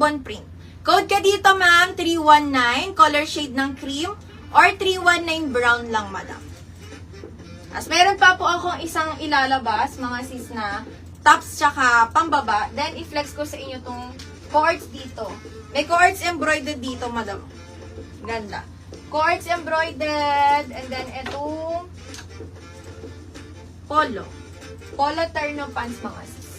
ribbon print. Code ka dito, ma'am, 319, color shade ng cream, or 319 brown lang, madam. As meron pa po akong isang ilalabas, mga sis na tops tsaka pambaba. Then, i-flex ko sa inyo tong cords dito. May cords embroidered dito, madam. Ganda. Cords embroidered, and then itong polo. Polo terno pants, mga sis.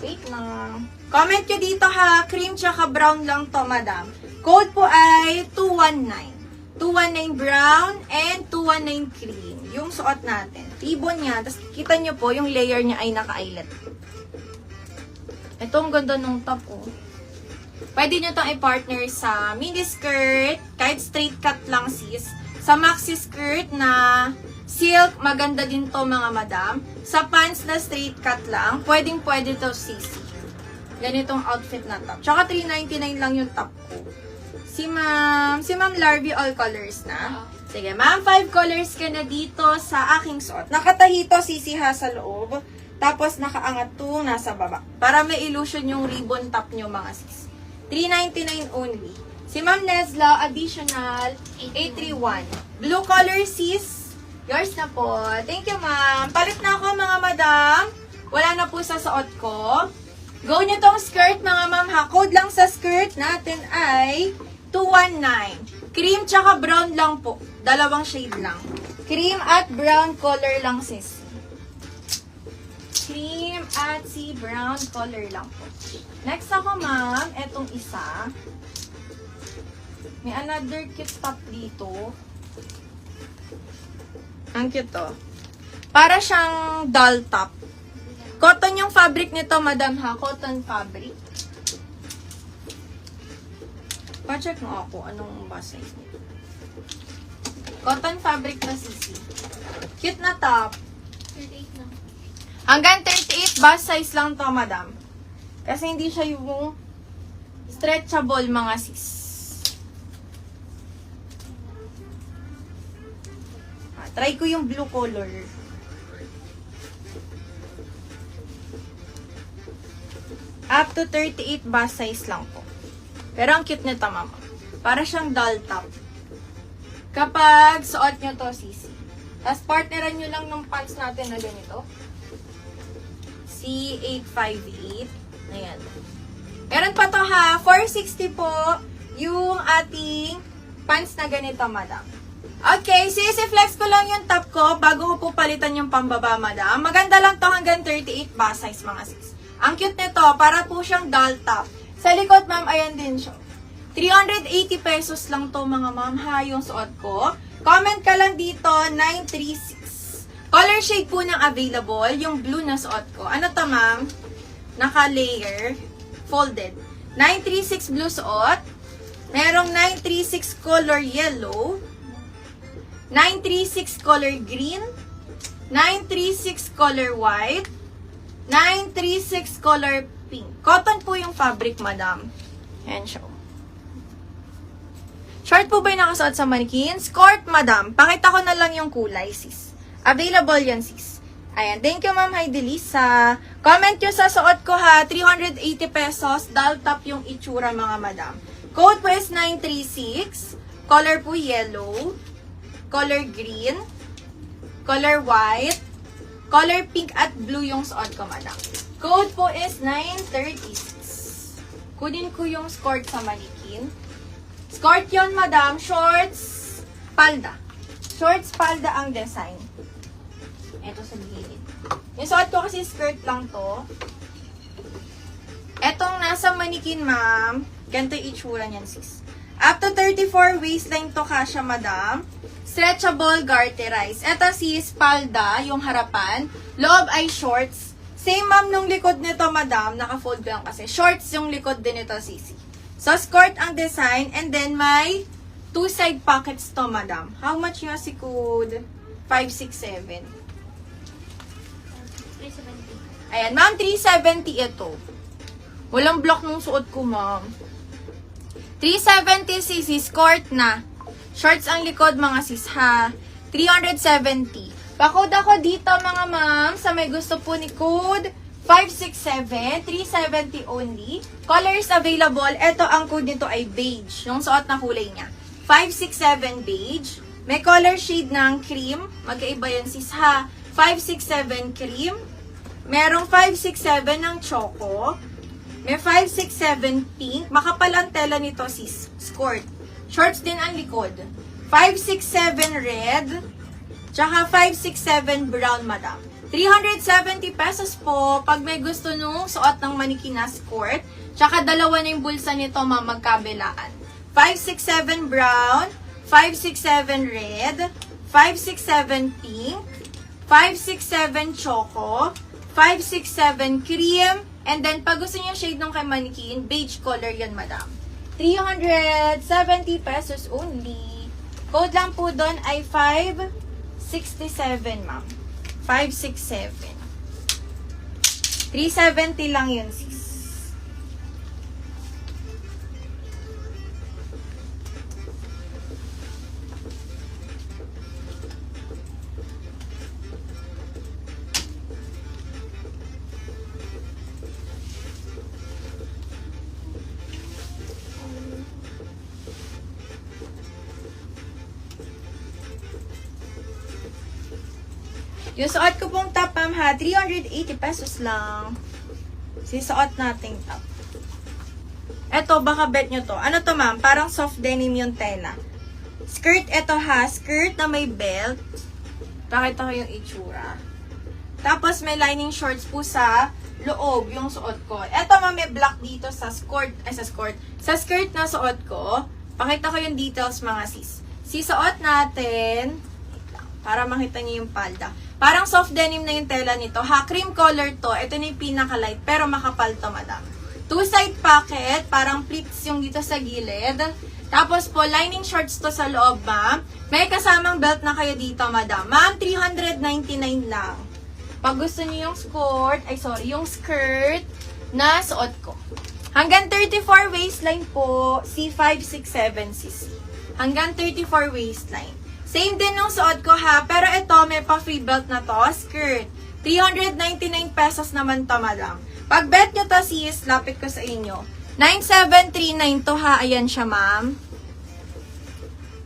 Wait lang. Comment nyo dito ha, cream tsaka brown lang to, madam. Code po ay 219. 219 brown and 219 cream. Yung suot natin. Ribbon niya. Tapos kita nyo po, yung layer niya ay naka-eyelet. Ito ang ganda nung top, oh. Pwede nyo itong i-partner sa mini skirt, kahit straight cut lang, sis. Sa maxi skirt na silk, maganda din to, mga madam. Sa pants na straight cut lang, pwedeng-pwede to, sis. Ganitong outfit na top. Tsaka 399 lang yung top ko. Si Ma'am Larvie all colors na. Sige, ma'am, 5 colors ka na dito sa aking suot. Nakatahi to, sisi ha, sa loob. Tapos, nakaangat to nasa baba. Para may illusion yung ribbon top nyo, mga sis. 399 only. Si Ma'am Nesla, additional 831. Blue color, sis. Yours na po. Thank you, ma'am. Palit na ako, mga madam. Wala na po sa suot ko. Go nyo tong skirt, mga ma'am, ha. Code lang sa skirt natin ay 219. Cream tsaka brown lang po. Dalawang shade lang. Cream at brown color lang, sis. Cream at si brown color lang po. Next ako, ma'am, etong isa. May another cute top dito. Ang cute to. Para siyang doll top. Cotton yung fabric nito, madam, ha? Cotton fabric. Pa-check mo ako anong bust size nito. Cotton fabric na, sisi. Cute na top. 38 lang. Hanggang 38 bust size lang to, madam. Kasi hindi siya yung stretchable, mga sis. Try ko yung blue color. Up to 38 bust size lang po. Pero ang cute nito, mama. Para siyang doll top. Kapag suot nyo to, sisi. Tapos partneran nyo lang ng pants natin na ganito. C858. Ayan. Meron pa to, ha. 460 po yung ating pants na ganito, madam. Okay, sisi, flex ko lang yung top ko bago ko po palitan yung pambaba, madam. Maganda lang to hanggang 38 bust size, mga sis. Ang cute nito, para po siyang doll top. Sa likod, ma'am, ayan din siya. 380 pesos lang to, mga ma'am, ha, yung suot ko. Comment ka lang dito, 936. Color shade po ng available, yung blue na suot ko. Ano to, ma'am? Naka-layer, folded. 936 blue suot. Merong 936 color yellow. 936 color green. 936 color white. 936 color pink. Cotton po yung fabric, madam. Ayan siya. Short po ba yung nakasuot sa mannequin? Skirt, madam. Pakita ko na lang yung kulay, sis. Available yan, sis. Ayan. Thank you, ma'am Heidelisa. Comment nyo sa suot ko, ha. 380 pesos. Doll top yung itsura, mga madam. Code po is 936. Color po yellow. Color green. Color white. Color pink at blue yung suot ko, madam. Code po is 936. Kunin ko yung skirt sa mannequin. Skirt yon, madam. Shorts, palda. Shorts, palda ang design. Ito sa gilid. Yung suot ko kasi skirt lang to. Etong nasa mannequin, ma'am. Ganito yung itsura niyan, sis. Up to 34 waistline to kasha, madam. Stretchable garterize. Ito sis, palda, yung harapan. Loob ay shorts. Same, ma'am, nung likod nito, madam. Naka-fold ko lang kasi. Shorts yung likod din nito, sisi. So, skirt ang design. And then, may 2 side pockets to, madam. How much yung si code? 567. 370. Ayan, ma'am, 370 ito. Walang block nung suot ko, ma'am. 370 cc, skirt na. Shorts ang likod, mga sis, ha. 370. Pa-code ako dito, mga ma'am, sa may gusto po ni code 567, 370 only. Colors available. Ito, ang code nito ay beige. Yung suot na kulay niya. 567 beige. May color shade ng cream. Magkaiba yan sis ha. 567 cream. Merong 567 ng choco. May 567 pink. Makapal ang tela nito sis. Skirt. Shorts din ang likod. 567 red. Tsaka 567 brown, madam. 370 pesos po pag may gusto nung suot ng maniki na skirt. Tsaka dalawa na yung bulsa nito, ma'am, magkabilaan. 567 brown, 567 red, 567 pink, 567 choco, 567 cream, and then pag gusto niyo shade ng kay manikin, beige color yan, madam. 370 pesos only. Code lang po doon ay 567, ma'am. 567. 370 lang yun, sis. Yung suot ko pong top, ma'am, ha, 380 pesos lang. Sisuot nating top. Eto, baka bet nyo to. Ano to, ma'am? Parang soft denim yung tela. Skirt, eto ha. Skirt na may belt. Pakita ko yung itsura. Tapos, may lining shorts po sa loob yung suot ko. Eto, ma'am, may black dito sa skirt. Sa skirt na suot ko. Pakita ko yung details, mga sis. Sisuot natin. Para makita niyo yung palda. Parang soft denim na yung tela nito. Ha, cream color to. Ito na yung pinaka-light. Pero makapal to, madam. Two-side pocket. Parang pleats yung dito sa gilid. Tapos po, lining shorts to sa loob, ma'am. May kasamang belt na kayo dito, madam. Ma'am, 399 lang. Pag gusto niyo yung yung skirt na suot ko. Hanggang 34 waistline po. C567cc. Hanggang 34 waistline. Same din nung suot ko ha, pero ito may pa-free belt na to, skirt. 399 pesos naman to, madam. Pag bet nyo to sis, lapit ko sa inyo. 9739 to ha, ayan siya, ma'am.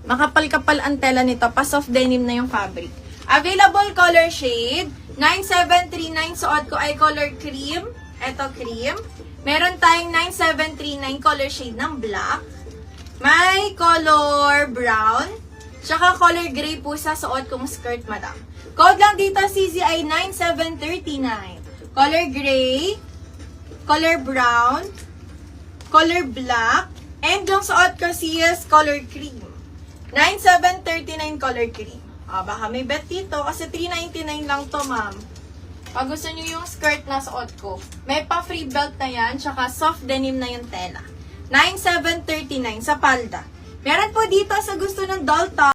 Makapal-kapal ang tela nito, pa soft denim na yung fabric. Available color shade, 9739 suot ko ay color cream. Ito cream. Meron tayong 9739 color shade ng black. May color brown. Tsaka color gray po sa suot kong skirt, madam. Code lang dito, CZI 9739. Color gray, color brown, color black, and yung suot ko sis, color cream. 9739 color cream. Baka may bet dito kasi 399 lang to, ma'am. Pag gusto nyo yung skirt na suot ko, may pa-free belt na yan, tsaka soft denim na yung tela. 9739 sa palda. Meron po dito sa gusto ng doll top.